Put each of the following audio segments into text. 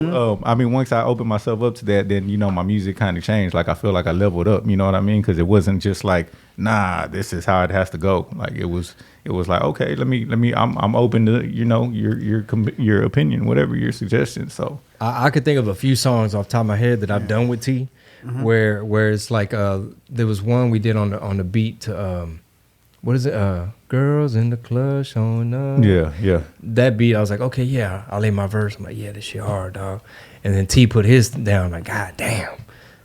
I mean, once I opened myself up to that, then my music kind of changed. Like I feel like I leveled up. You know what I mean? Because it wasn't just like, nah, this is how it has to go. Like it was like, okay, let me. I'm open to your opinion, whatever your suggestion. So I could think of a few songs off the top of my head that I've done with T, where it's like there was one we did on the beat to what is it? Girls in the club showing up. Yeah. That beat, I was like, okay, yeah, I'll lay my verse. I'm like, yeah, this shit hard, dog. And then T put his down, like, God damn,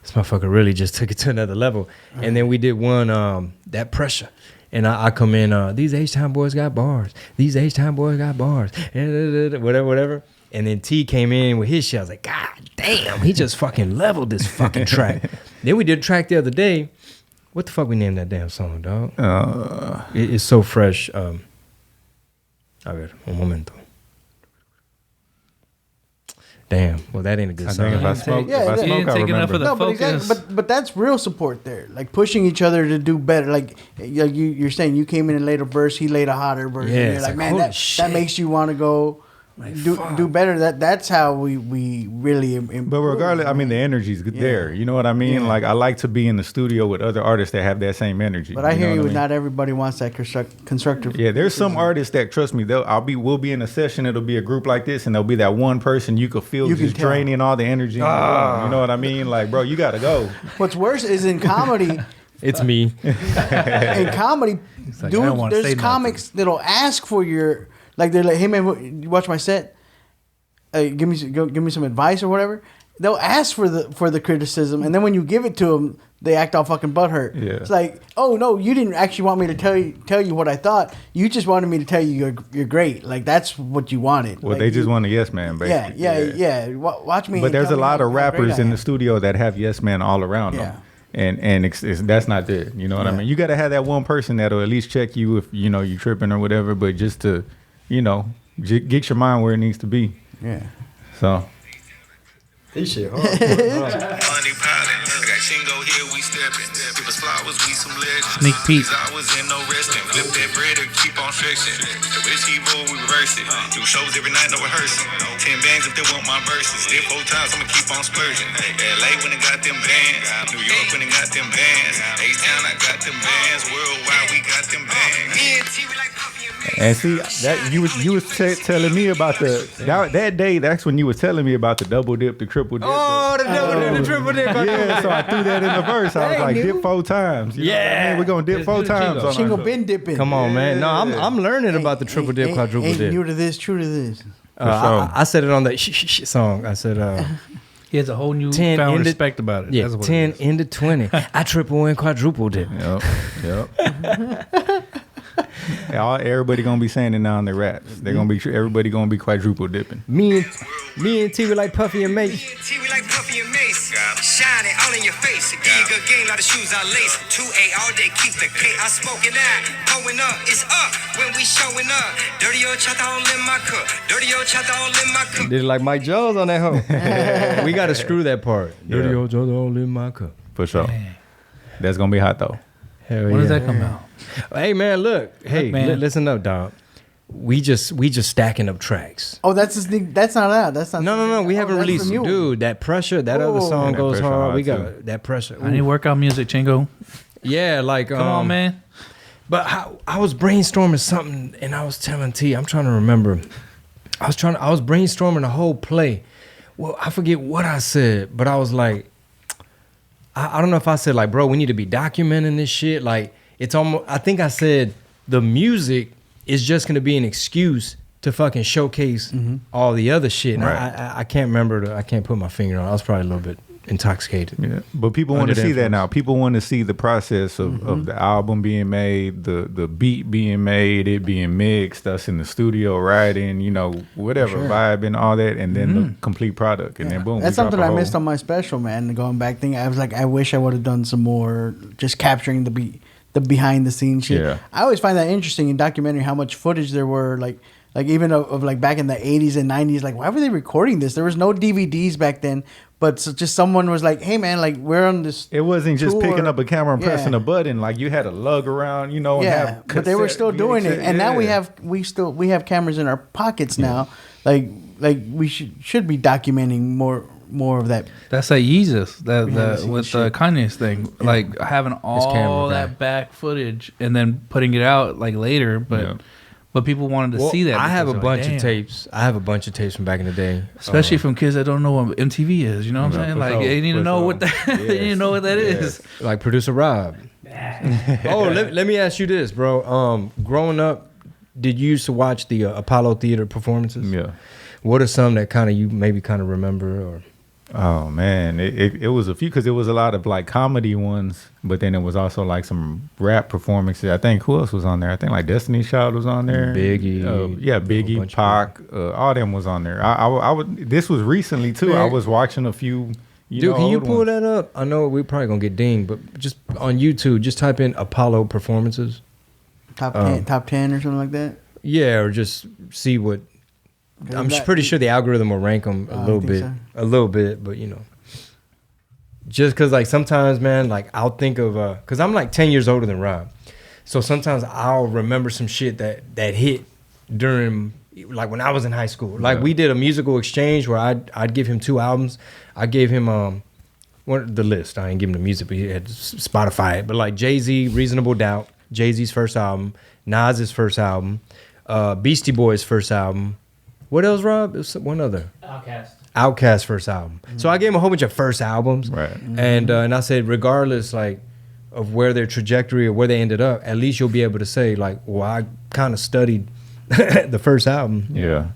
this motherfucker really just took it to another level. And then we did one, that pressure. And I come in, these H-Town boys got bars. These H-Town boys got bars. Whatever. And then T came in with his shit. I was like, God damn, he just fucking leveled this fucking track. Then we did a track the other day. What the fuck we named that damn song, dog? It's so fresh. A ver, un momento. Damn. Well, that ain't a good song. If I smoke, I remember. No, but that's real support there. Like pushing each other to do better. Like you're saying, you came in and laid a verse, he laid a hotter verse. Yeah, and you're like, man, that makes you want to go do better. That's how we really improve. But regardless, I mean, the energy's there. You know what I mean? Yeah. Like I like to be in the studio with other artists that have that same energy. But I hear you. Not everybody wants that constructive. Yeah, there's some artists that, trust me, we'll be in a session. It'll be a group like this, and there'll be that one person you could feel just draining all the energy. You know what I mean? Like, bro, you gotta go. What's worse is in comedy. It's me. In comedy, like, dude, there's comics that'll ask for your. Like they're like, hey man, you watch my set? Give me some advice or whatever. They'll ask for the criticism, and then when you give it to them, they act all fucking butthurt. Yeah. It's like, oh no, you didn't actually want me to tell you what I thought. You just wanted me to tell you you're great. Like that's what you wanted. Well, like, they just want a yes man, basically. Yeah. Watch me. But there's a lot of rappers in the studio that have yes man all around them. And that's not good. You know what I mean? You got to have that one person that'll at least check you if you tripping or whatever. But just to get your mind where it needs to be. Yeah. So. This shit hard. Money piling. I got Chingo here, we stepping. Give us flowers, we some legends. Sneak peek. I was in no resting. Flip that bread and keep on stretching. The rich evil, we reverse it. Do shows every night, no rehearsing. 10 bands if they want my verses. Dip 4 times, I'ma keep on splurging. LA when it got them bands. New York when it got them bands. H-Town, I got them bands. Worldwide, we got them bands. Me and T, we like Puffy and Mace. And see that you was telling me about that day. That's when you was telling me about the double dip, the triple dip. Oh, the double dip, the triple dip. Yeah, so I threw that in the verse. I was like, dip 4 times. Yeah, we're gonna dip 4 times. Chingo been dipping. Come on, man. No, I'm learning about the triple dip, quadruple dip. New to this, true to this. I said it on that song. I said, he has a whole new found respect about it. Yeah, 10 into 20. I triple and quadruple dip. Yep. Everybody gonna be saying it now in their raps. They're gonna be everybody gonna be quadruple dipping. Me and T, we like Puffy and Mace. T, we like Puffy and Mace. Shining all in your face. Give you a good game, lot of shoes I lace. 2A all day, keep the K. I smoking out, going up, it's up when we showing up. Dirty old chata all in my cup. Dirty old chata all in my cup. Did it like Mike Jones on that hoe. We gotta screw that part. Dirty old chata all in my cup. For sure. That's gonna be hot though. Hell when does that come out? Hey man, look. Hey, listen up, dog. We just stacking up tracks. Oh, that's not out. That's not. No. We haven't released. Dude, that pressure. That other song goes hard. We got that pressure. I need workout music, Chingo. Yeah, like come on, man. But I was brainstorming something, and I was telling T. I'm trying to remember. I was brainstorming the whole play. Well, I forget what I said, but I was like, I don't know if I said like, bro, we need to be documenting this shit. Like, it's almost. I think I said the music is just gonna be an excuse to fucking showcase all the other shit. Right. I can't remember. I can't put my finger on it. I was probably a little bit intoxicated. Yeah. But people want to see that now. People want to see the process of the album being made, the beat being made, it being mixed, us in the studio writing, whatever, vibing, all that, and then the complete product. And then boom. That's something I missed on my special, man. The going back thing. I was like, I wish I would have done some more just capturing the behind the scenes shit. Yeah. I always find that interesting in documentary how much footage there were like even of like back in the 80s and 90s, like why were they recording this? There was no DVDs back then, but just someone was like, hey man, like we're on this. It wasn't just picking up a camera and pressing a button. Like you had to lug around, and have but they were still doing it. And now we have cameras in our pockets now like we should be documenting more of that. That's like Jesus, that with the shit. Kanye's thing, like having all that back footage and then putting it out like later, but people wanted to see that. I have a because bunch they're of tapes. I have a bunch of tapes from back in the day, especially from kids that don't know what MTV is. You know what I'm saying? Like they need to know what that. They need to know what that is. Like producer Rob. Oh, let me ask you this, bro. Growing up, did you used to watch the Apollo Theater performances? Yeah. What are some that kind of you maybe kind of remember? Or Oh man, it was a few because it was a lot of like comedy ones, but then it was also like some rap performances. I think who else was on there? I think like Destiny's Child was on there. Biggie, Biggie, Pac, all them was on there. I would. This was recently too. Man. I was watching a few. Dude, can you pull that up? I know we're probably gonna get dinged, but just on YouTube, just type in Apollo performances. Top 10 or something like that. Yeah, or just see what. I'm pretty sure the algorithm will rank them a little bit, but you know, just because like sometimes, man, like I'll think of because I'm like 10 years older than Rob, so sometimes I'll remember some shit that hit during like when I was in high school. Like we did a musical exchange where I'd give him 2 albums. I gave him the list. I didn't give him the music, but he had Spotify it. But like Jay-Z, Reasonable Doubt, Jay-Z's first album, Nas's first album, Beastie Boys' first album. What else, Rob? It was one other. Outkast's first album. Mm-hmm. So I gave him a whole bunch of first albums. Right. Mm-hmm. And I said, regardless, like, of where their trajectory or where they ended up, at least you'll be able to say, like, well, I kind of studied the first album. Yeah.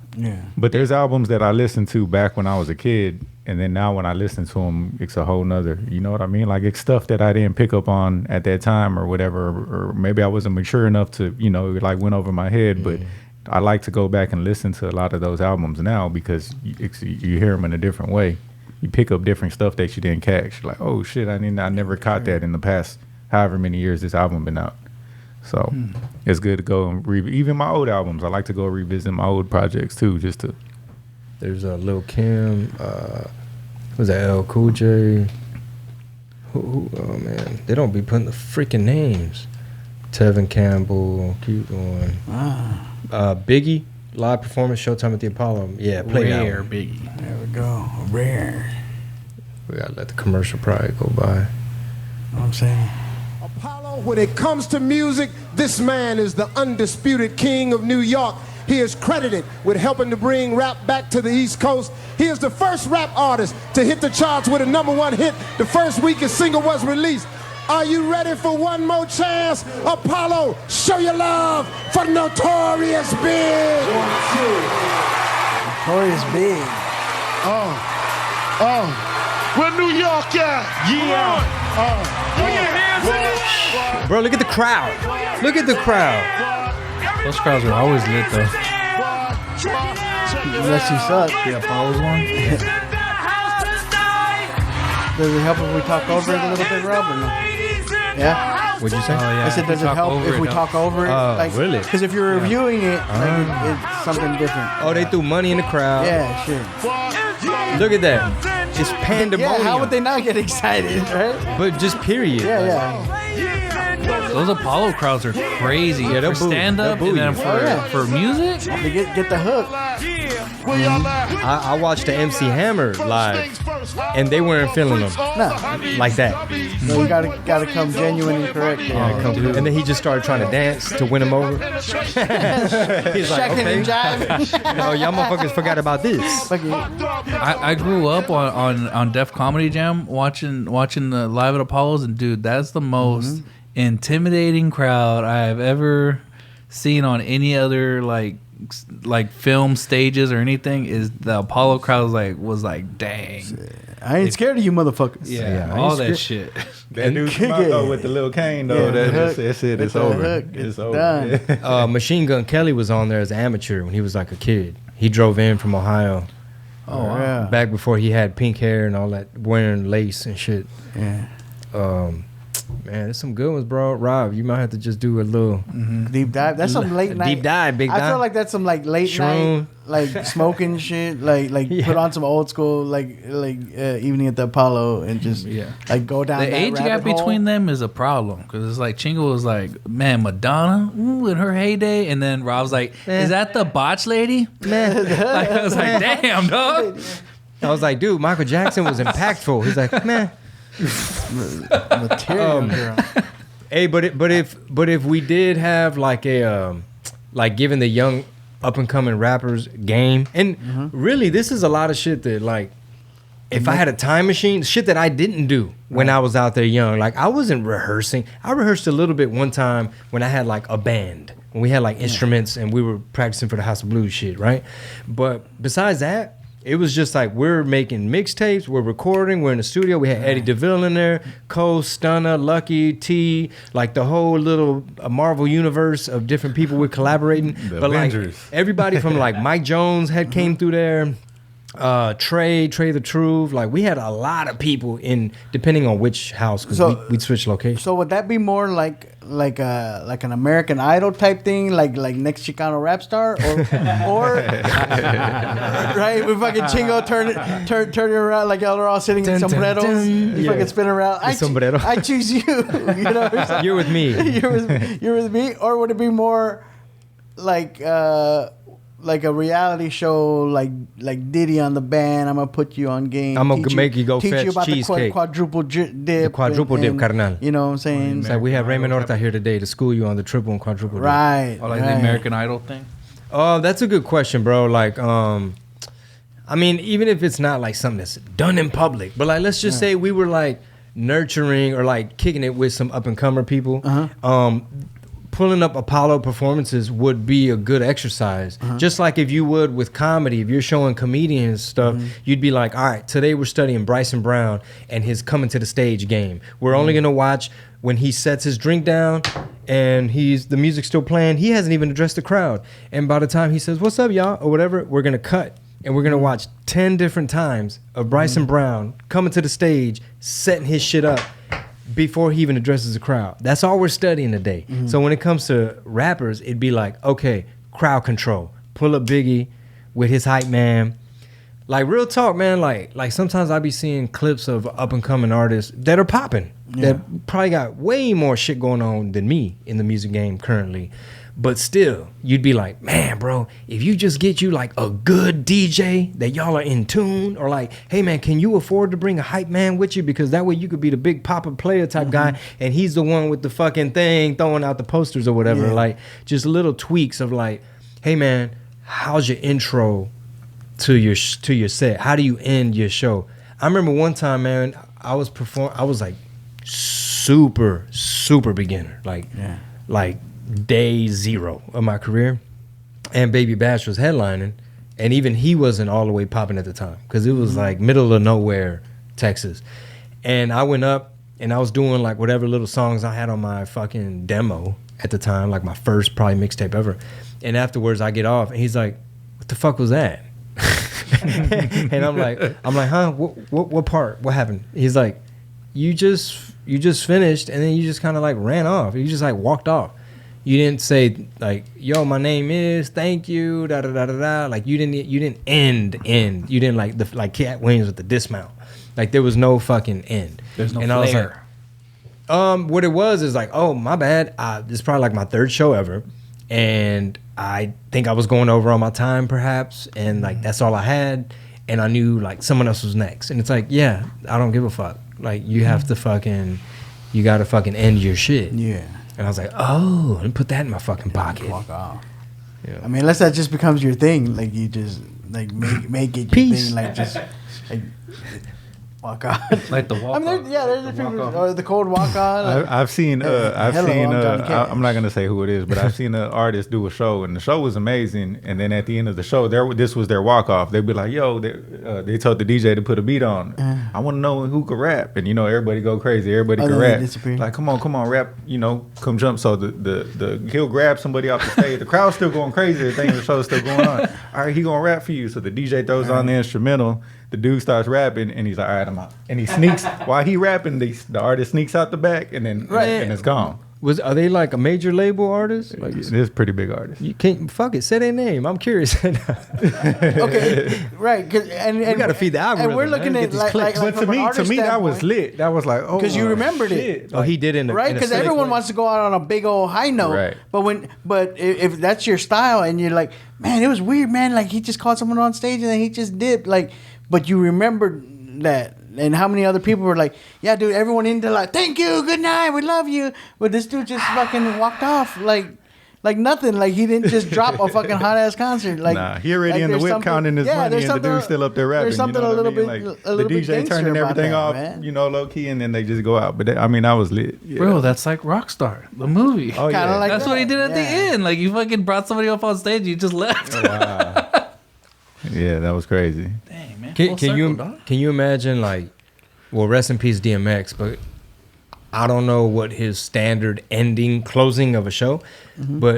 But there's albums that I listened to back when I was a kid, and then now when I listen to them, it's a whole nother, you know what I mean? Like, it's stuff that I didn't pick up on at that time or whatever, or maybe I wasn't mature enough to, you know, it like went over my head, but I like to go back and listen to a lot of those albums now because you hear them in a different way. You pick up different stuff that you didn't catch. Like, oh shit, I never caught that in the past however many years this album been out. So it's good to go and even my old albums. I like to go revisit my old projects too, just to. There's Lil Kim. Was that L Cool J? Who? Oh man, they don't be putting the freaking names. Tevin Campbell. Keep going. Biggie live performance Showtime at the Apollo. Yeah, play Rare Biggie. There we go. Rare. We gotta let the commercial probably go by. You know what I'm saying? Apollo, when it comes to music, this man is the undisputed king of New York. He is credited with helping to bring rap back to the East Coast. He is the first rap artist to hit the charts with a #1 hit the first week his single was released. Are you ready for one more chance? Apollo, show your love for Notorious Big. Notorious Big. Where New York at? Yeah. Put your hands in it. Bro, look at the crowd. Look at the crowd. Those crowds are always lit though. Unless you suck. The Apollo's one. Does it help if we talk over it a little bit, Rob, or no? Yeah? What'd you say? Oh, yeah. I said, does it help if we talk over it? Oh, really? Because if you're reviewing it, like it's something different. Oh, they threw money in the crowd. Yeah, sure. Look at that. It's pandemonium. Yeah, how would they not get excited, right? But just period. Yeah. Those Apollo crowds are crazy. Yeah, they'll for boo. stand up They'll boo and then you. for music. They get the hook. I watched the MC Hammer live, and they weren't feeling them No. like that. So you gotta come genuine and correct there. And then he just started trying to dance to win him over. He's like, Shacking okay, and jiving. no, y'all motherfuckers forgot about this. Fucking- I grew up on Def Comedy Jam watching the live at Apollo's, and dude, that's the most intimidating crowd I have ever seen on any other like film stages or anything. Is the Apollo crowd was like dang. I ain't scared of you motherfuckers. Yeah, all that shit. That dude come out though with the little cane though. Yeah, That's it. It's over. It's over. done. Machine Gun Kelly was on there as an amateur when he was like a kid. He drove in from Ohio. Oh, yeah. Back before he had pink hair and all that, wearing lace and shit. Yeah. Man, there's some good ones, bro. Rob, you might have to just do a little deep dive. That's some late night. deep dive, big dive. I feel like that's some like late night, like smoking shit. Like put on some old school like Evening at the Apollo and just like go down. The age gap between them is a problem because it's like Chingo was like, man, Madonna, in her heyday, and then Rob's like, is that the botch lady? Man, like, I was like, damn, dog. I was like, dude, Michael Jackson was impactful. He's like, man. Material girl. Hey, but if we did have like a like giving the young up and coming rappers game, and really this is a lot of shit that like if I had a time machine, shit that I didn't do when I was out there young. Like I wasn't rehearsing. I rehearsed a little bit one time when I had like a band, when we had like instruments and we were practicing for the House of Blues shit, right? But besides that, it was just like we're making mixtapes, we're recording, we're in the studio. We had Eddie DeVille in there, Cole, Stunna, Lucky, T, like the whole little Marvel universe of different people we're collaborating. The but Avengers. like everybody from like Mike Jones had came through there. Trey the Truth. Like we had a lot of people in, depending on which house, because we'd switch locations. So would that be more like an American Idol type thing, like next Chicano rap star, or right? We fucking Chingo turn it around like y'all are all sitting in sombreros. You fucking spin around. I choose you. You know, you're with me. You're with me. Or would it be more like a reality show, like Diddy on the band? I'm gonna put you on game. I'm gonna make you go teach fetch you about cheesecake. The quadruple dip. The quadruple dip, carnal. You know what I'm saying? It's like we have Raymond Horta here today to school you on the triple and quadruple dip. Right. Or like the American Idol thing. Oh, that's a good question, bro. Like, I mean, even if it's not like something that's done in public, but like, let's just say we were like nurturing or like kicking it with some up and comer people. Pulling up Apollo performances would be a good exercise. Just like if you would with comedy, if you're showing comedians stuff, you'd be like, all right, today we're studying Bryson Brown and his coming to the stage game. We're only going to watch when he sets his drink down and the music's still playing. He hasn't even addressed the crowd. And by the time he says, what's up, y'all, or whatever, we're going to cut. And we're going to watch 10 different times of Bryson Brown coming to the stage, setting his shit up before he even addresses the crowd. That's all we're studying today. So when it comes to rappers, it'd be like, okay, crowd control. Pull up Biggie with his hype man. Like real talk, man, like sometimes I be seeing clips of up and coming artists that are popping, that probably got way more shit going on than me in the music game currently. But still, you'd be like, man, bro, if you just get you like a good DJ that y'all are in tune, or like, hey man, can you afford to bring a hype man with you? Because that way you could be the big pop-up player type guy, and he's the one with the fucking thing throwing out the posters or whatever. Like just little tweaks of like, hey man, how's your intro to your set? How do you end your show? I remember one time, man, I was like super beginner, like day zero of my career, and Baby Bash was headlining, and even he wasn't all the way popping at the time because it was like middle of nowhere Texas. And I went up and I was doing like whatever little songs I had on my fucking demo at the time, like my first probably mixtape ever. And afterwards I get off and he's like, what the fuck was that? And I'm like, huh? What part? What happened? He's like, you just finished and then you just kind of like ran off. You just like walked off. You didn't say like, yo, my name is, thank you, da da da da da. Like you didn't end. You didn't like Cat Williams with the dismount. Like there was no fucking end. There's no and flair. I was like, what it was is like, oh my bad. This is probably like my third show ever, and I think I was going over on my time perhaps, and like that's all I had, and I knew like someone else was next, and it's like, yeah, I don't give a fuck. Like you have to you gotta fucking end your shit. Yeah. And I was like, oh, let me put that in my fucking pocket. Walk off. Yeah. I mean, unless that just becomes your thing, like you just like make it your Peace. thing, like just like walk on. Like the walk. I mean, there's a few, or the cold walk on. I've seen Johnny Cash. I'm not gonna say who it is, but I've seen an artist do a show, and the show was amazing. And then at the end of the show, this was their walk off. They'd be like, "Yo," they told the DJ to put a beat on. I want to know who could rap, and everybody go crazy. Everybody can rap. Like, come on, rap. Come jump. So he'll grab somebody off the stage. The crowd's still going crazy. The thing, the show's still going on. All right, he gonna rap for you. So the DJ throws on the instrumental. the dude starts rapping, and he's like, all right, I'm out. And he sneaks while he rapping. The artist sneaks out the back, and then and it's gone. Are they like a major label artist? Like, It is pretty big artist. you can't fuck it. Say their name. I'm curious. Okay, right. And We gotta feed the algorithm. And we're looking man. at Get these like, clicks. like But to me, that was standpoint, lit. That was like, oh, 'Cause you remembered shit. it. Oh, he did in the right? Because everyone wants to go out on a big old high note. Right. But if that's your style and you're like, man, it was weird, man. Like he just called someone on stage and then he just dipped. Like, but you remembered that. And how many other people were like, yeah, dude, everyone in there like, thank you, good night, we love you. But this dude just fucking walked off like nothing. Like he didn't just drop a fucking hot ass concert. Like nah, he already in the whip counting his money, and the dude's still up there rapping. There's something you know a little what I bit, mean? a little the bit DJ turning gangster everything about off, that, man. you know, low key, and then they just go out. But I mean, I was lit, yeah. Bro, that's like Rockstar, the movie. Oh Kinda yeah, like That's what he did at the Yeah. end. Like you fucking brought somebody up on stage, you just left. wow. Yeah, that was crazy. Dang man, Can you imagine like, well, rest in peace DMX, but I don't know what his standard closing of a show, but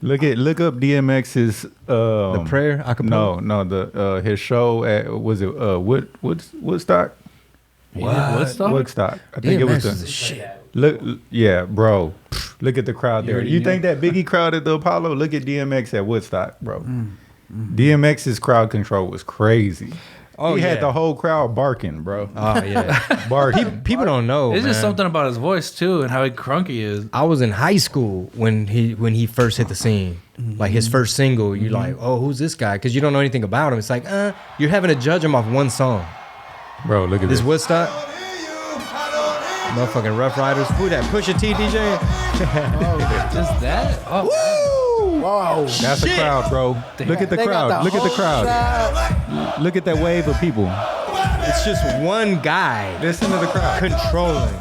Look up DMX's the prayer I could no his show at was it Woodstock? Woodstock. I think it was is the the shit. look. Yeah, bro. Look at the crowd there. already You knew. think that Biggie crowd at the Apollo? Look at DMX at Woodstock, bro. DMX's crowd control was crazy. Oh, he yeah. had the whole crowd barking, bro. Oh yeah, Barking. people don't know. It's just man. something about his voice too, and how crunk he is. I was in high school when he first hit the scene. Like his first single, you're like, oh, who's this guy? Because you don't know anything about him. It's like, you're having to judge him off one song. Bro, look at This this. Woodstock, motherfucking Rough Riders. Who that? Pusha T DJ. Just that? Oh, Whoa. That's the crowd, bro. Look at the They got crowd. Look at the whole crowd. crowd. Look at that wave of people. It's just one guy Listen to the crowd. controlling.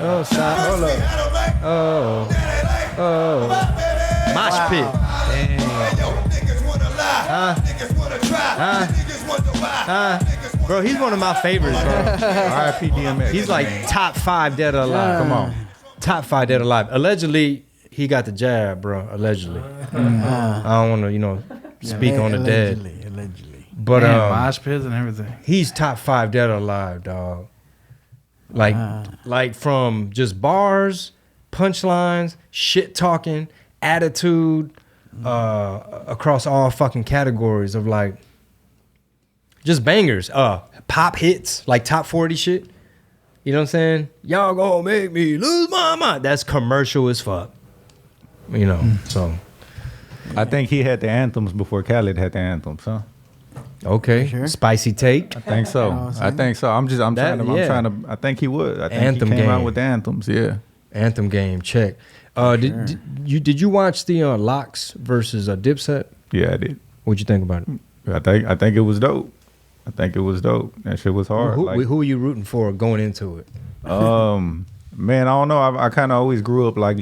Oh, stop. Hold up. Oh. Mosh pit. Bro, he's one of my favorites, bro. R.I.P. DMX. He's like top 5 dead or alive. Come on. Top 5 dead or alive. Allegedly, he got the jab, bro. Allegedly. I don't want to, speak on the dead. Allegedly. But damn, mosh pits and everything. he's top 5 dead or alive, dog. Like from just bars, punchlines, shit talking, attitude, across all fucking categories of like just bangers, pop hits, like top 40 shit. You know what I'm saying? Y'all gonna make me lose my mind. That's commercial as fuck. So I think he had the anthems before Khaled had the anthems, huh? okay, Sure. spicy take. I think so. I think so. I'm trying to. I think he would. I think Anthem he came out game. with the anthems. Yeah. Anthem game check. Did you watch the Locks versus Dipset? Yeah, I did. What'd you think about it? I think it was dope. That shit was hard. Who are you rooting for going into it? Man, I don't know. I kind of always grew up like,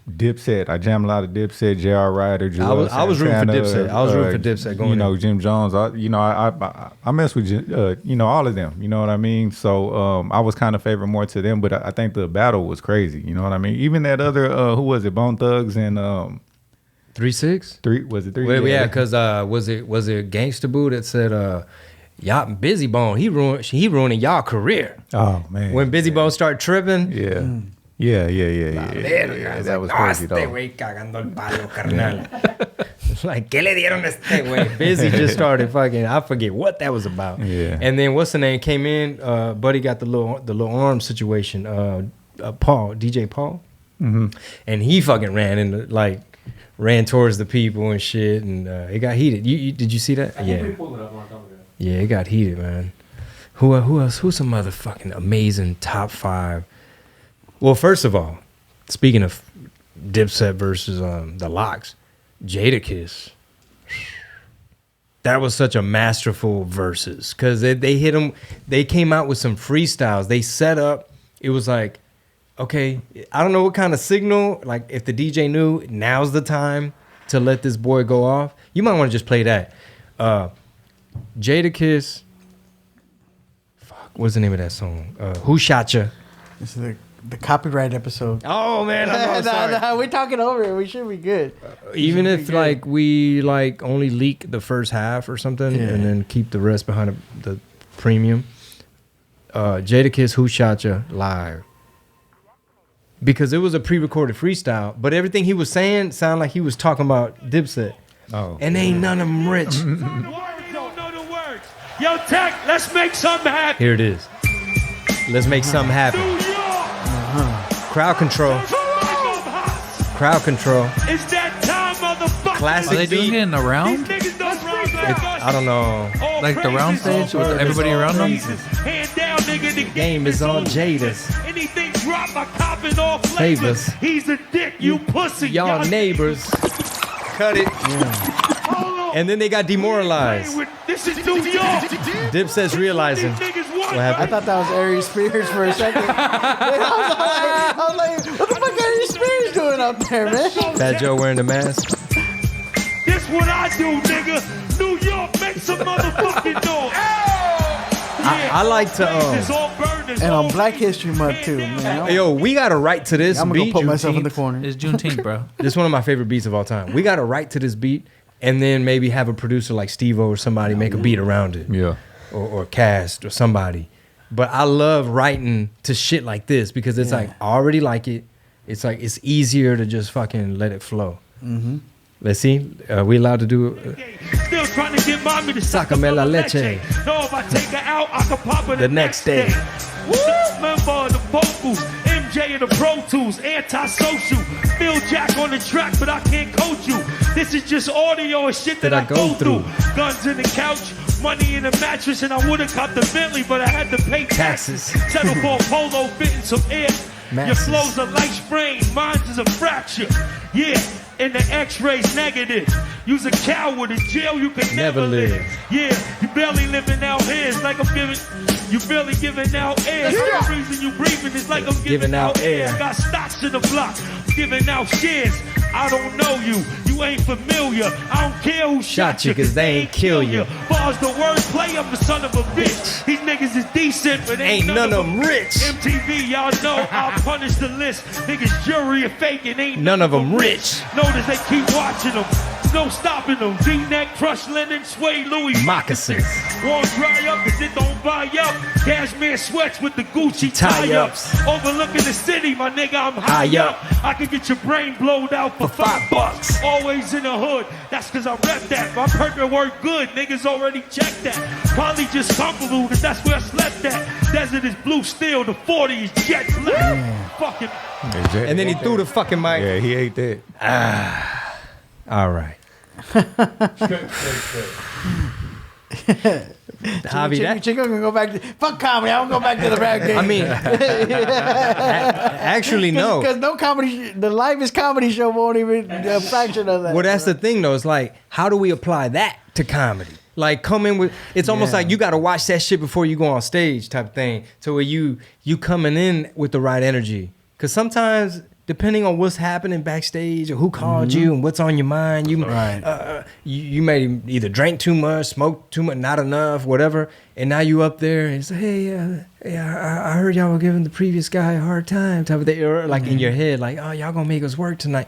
Dipset. I jammed a lot of Dipset, J.R. Ryder, Joel I was rooting for Santana, Dipset. I was rooting for Dipset going in. Jim Jones. I mess with, all of them. You know what I mean? So I was kind of favoring more to them, but I think the battle was crazy. You know what I mean? Even that other, who was it? Bone Thugs and 3-6? 3, was it 3? Well, yeah, because was it Gangsta Boo that said y'all Busy Bone, he ruining y'all career. Oh man. When Busy Bone start tripping. Yeah. Yeah, that was crazy though. Like, ¿qué le dieron a este güey? Busy just started fucking, I forget what that was about. Yeah. And then what's the name came in, Buddy got the little arm situation, Paul, DJ Paul. Mm-hmm. And he fucking ran towards the people and shit, and it got heated. Did you see that? Yeah, it got heated, man. Who else? Who's some motherfucking amazing top 5? Well, first of all, speaking of Dipset versus the Locks, Jadakiss. That was such a masterful versus because they hit them. They came out with some freestyles. They set up. It was like, okay, I don't know what kind of signal. Like if the DJ knew now's the time to let this boy go off, you might want to just play that. Jadakiss. Fuck, what's the name of that song? Who Shot Ya? It's the the copyright episode. Oh man, I'm sorry. No, we're talking over it. We should be good. Even if like we like only leak the first half or something, and then keep the rest behind the premium. Jadakiss Who Shot Ya live. Because it was a pre-recorded freestyle, but everything he was saying sounded like he was talking about Dipset. Oh. And ain't none of them rich. You don't know the words. Yo, Tech, let's make something happen. Here it is. Let's make something happen. Crowd control. Crowd control. It's that time, motherfucker. Classic Are they doing beat. it in the round? These niggas don't run like us. I don't know. All Like the round praises, stage with everybody around them? Hand down, nigga, the Game is on Jada's. Anything drop, I cop in all flavors. Favors. He's a dick, you pussy. Y'all neighbors. Cut it. Hold on. And then they got demoralized. This is New York. Dipset's realizing. These niggas What I happened? thought that was Aries Spears for a second. I was like, what the fuck Aries Spears doing up there, man? Fat Joe wearing the mask. This what I do, nigga. New York, make some motherfucking noise. I like to And on Black History Month too, man. Yo, we got a right to this I'm gonna beat. go put myself in the Juneteenth. corner. It's Juneteenth, bro. This is one of my favorite beats of all time. We got a right to this beat, and then maybe have a producer like Steve-O or somebody make a beat around it. Yeah. Or Cast or somebody. But I love writing to shit like this because it's like, I already like it. It's like, it's easier to just fucking let it flow. Mm-hmm. Let's see. We allowed to do Still trying to get mommy to Sácame la leche. No, if I take her out, I can pop her The next day. Woo! Member of the vocals, MJ and the Pro Tools, antisocial. Phil Jack on the track, but I can't coach you. This is just audio and shit that I go through. Guns in the couch, money in the mattress, and I would've got the Bentley, but I had to pay taxes. Settle for a polo fitting some air. Your Masses. flow's a light sprain, mine is a fracture. Yeah. And the x-ray's negative. You's a coward in jail, you can never live. Yeah, you barely living out here. It's like I'm giving, you barely giving out air. The reason you breathing is like I'm giving out air. Got stocks in the block, giving out shares. I don't know you, you ain't familiar. I don't care who shot you, cause they ain't kill you. Bars the wordplay, I'm the son of a bitch. These niggas is decent, but ain't none of them rich. MTV, y'all know I'll punish the list. Niggas jury are faking, ain't None of them rich. Notice they keep watching them. No stopping them. V-neck, crushed linen, suede Louis Moccasins. Won't dry up cause it don't buy up. Cashmere sweats with the Gucci Tie-ups. tie-ups. Overlooking the city, my nigga, I'm high up. I can get your brain blowed out for $5. Always in the hood. That's cause I rep that. My permit work good. Niggas already checked that. Probably just comfortable cause that's where I slept at. Desert is blue steel. The 40 is jet black. Fucking. And then he threw the fucking mic. Yeah, he ate that. All right. Javi, that, Chingo can go back to fuck comedy. I don't go back to the rap game. I mean, actually, no. Because no comedy, the livest comedy show won't even a fraction of that. Well, that's the thing, though. It's like, how do we apply that to comedy? Like, come in with, it's almost like you got to watch that shit before you go on stage type of thing. So where you coming in with the right energy. Because sometimes, depending on what's happening backstage or who called you and what's on your mind, you may either drank too much, smoked too much, not enough, whatever. And now you up there and say, hey, I heard y'all were giving the previous guy a hard time type of thing. Or like in your head, like, oh, y'all gonna make us work tonight.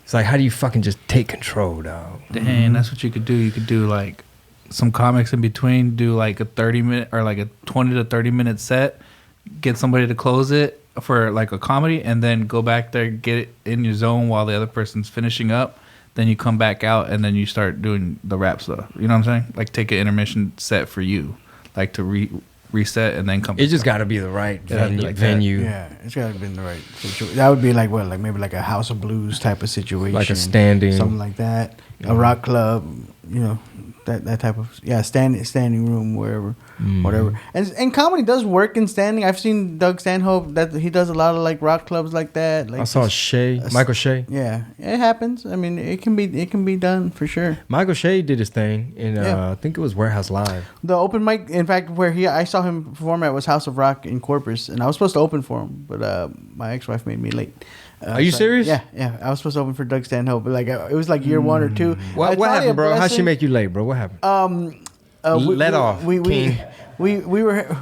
It's like, how do you fucking just take control, dog? Dang, that's what you could do. You could do like some comics in between, do like a 30-minute or like a 20 to 30-minute set, get somebody to close it for like a comedy, and then go back there, get it in your zone while the other person's finishing up. Then you come back out and then you start doing the rap stuff. You know what I'm saying? Like take an intermission set for you, like to reset and then come back. It just got to be the right venue. Yeah, it's got to be in the right situation. That would be like what, like maybe like a House of Blues type of situation, Like a standing, something like that, a rock club, you know, that type of standing room, wherever, whatever. And comedy does work in standing. I've seen Doug Stanhope that he does a lot of like rock clubs like that. Like I saw Michael Shea. Yeah, it happens. I mean, it can be done for sure. Michael Shea did his thing in I think it was Warehouse Live. The open mic, in fact, where I saw him perform at was House of Rock in Corpus, and I was supposed to open for him, but my ex-wife made me late. Are you serious? Yeah. I was supposed to open for Doug Stanhope, but like it was like year 1 or 2. What happened, bro? How'd she make you late, bro? What happened? We were.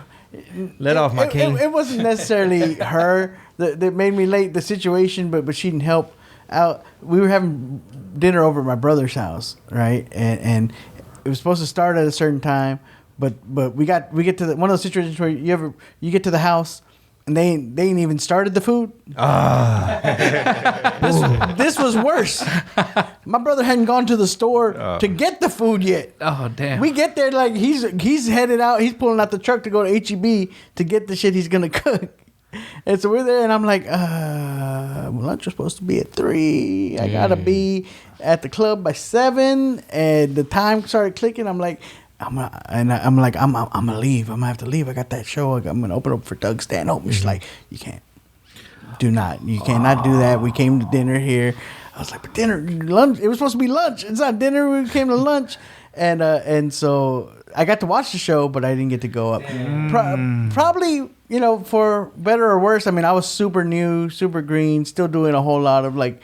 Let off my king. It wasn't necessarily her that made me late. The situation, but she didn't help out. We were having dinner over at my brother's house, right? And it was supposed to start at a certain time, but we get to one of those situations where you get to the house. And they ain't even started the food. This was worse. My brother hadn't gone to the store to get the food yet. Oh damn! We get there like he's headed out. He's pulling out the truck to go to HEB to get the shit he's gonna cook. And so we're there, and I'm like, lunch was supposed to be at 3. I gotta be at the club by 7, and the time started clicking. I'm like. I'm gonna leave. I'm gonna have to leave. I got that show. I'm gonna open up for Doug Stanhope. She's like, you cannot do that. We came to dinner here. I was like, but dinner, lunch. It was supposed to be lunch. It's not dinner. We came to lunch, and so I got to watch the show, but I didn't get to go up. Probably, for better or worse. I mean, I was super new, super green, still doing a whole lot of like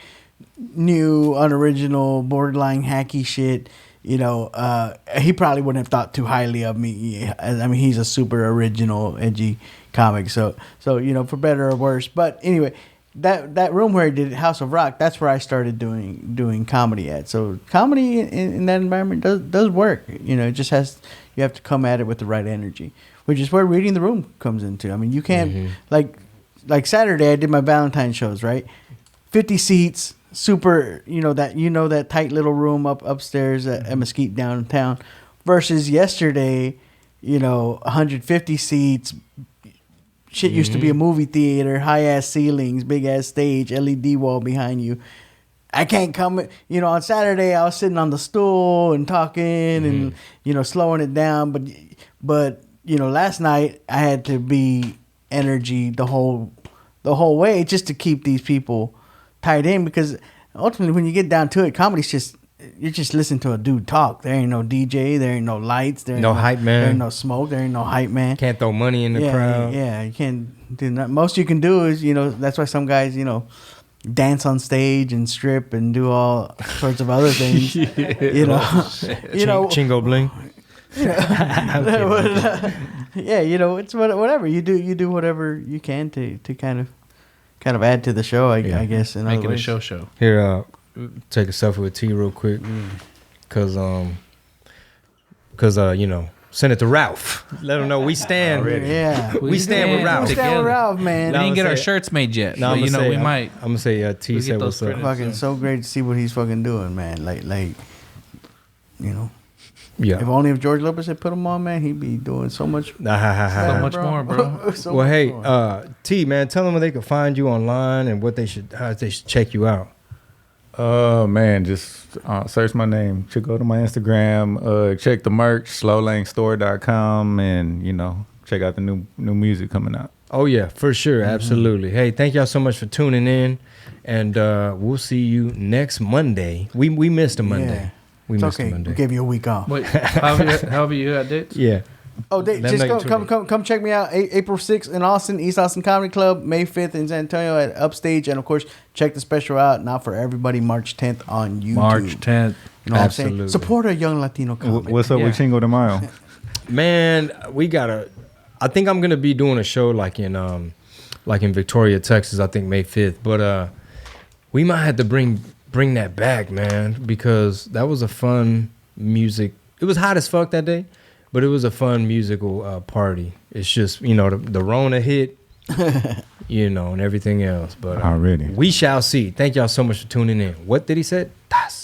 new, unoriginal, borderline hacky shit. He probably wouldn't have thought too highly of me. I mean, he's a super original, edgy comic. So for better or worse. But anyway, that room where I did House of Rock, that's where I started doing comedy at. So comedy in that environment does work. It just you have to come at it with the right energy, which is where reading the room comes into. I mean, you can't like Saturday I did my Valentine shows, right? 50 seats. Super, that tight little room upstairs at Mesquite downtown, versus yesterday, 150 seats. Shit used to be a movie theater, high ass ceilings, big ass stage, LED wall behind you. I can't come. On Saturday I was sitting on the stool and talking and slowing it down, but last night I had to be energy the whole way just to keep these people tied in, because ultimately when you get down to it, comedy's you're just listening to a dude talk. There ain't no DJ, there ain't no lights, there ain't no hype man, there ain't no smoke, there ain't no hype man. Can't throw money in the crowd. Yeah, you can't do that. Most you can do is, that's why some guys, dance on stage and strip and do all sorts of other things. Chingo Bling. It's whatever you do. You do whatever you can to kind of add to the show, I guess. Make it a show. Here, take a selfie with T real quick, cause send it to Ralph. Let him know we stand. Yeah, we stand with Ralph. We stand with Ralph, man. We didn't get our shirts made yet. No, so, we might. I'm gonna say T said what's up. Fucking so great to see what he's fucking doing, man. Yeah. If only if George Lopez had put him on, man, he'd be doing so much. So much more, bro. T, man, tell them where they can find you online and how they should check you out. Man, just search my name. Should go to my Instagram. Check the merch, slowlanestore.com, and check out the new music coming out. Oh yeah, for sure, absolutely. Hey, thank y'all so much for tuning in, and we'll see you next Monday. We missed a Monday. Yeah. We gave you a week off. Wait, Javi, you got dates? Yeah. Oh, just come check me out. April 6th in Austin, East Austin Comedy Club. May 5th in San Antonio at Upstage. And, of course, check the special out. Not for everybody, March 10th on YouTube. March 10th. You know what I'm saying? Support a young Latino comic. What's up with Chingo tomorrow? Man, I think I'm going to be doing a show like in Victoria, Texas, I think May 5th. But we might have to bring that back, man, because that was a fun music. It was hot as fuck that day, but it was a fun musical party. It's just, the Rona hit, and everything else. But already. We shall see. Thank y'all so much for tuning in. What did he say? Das.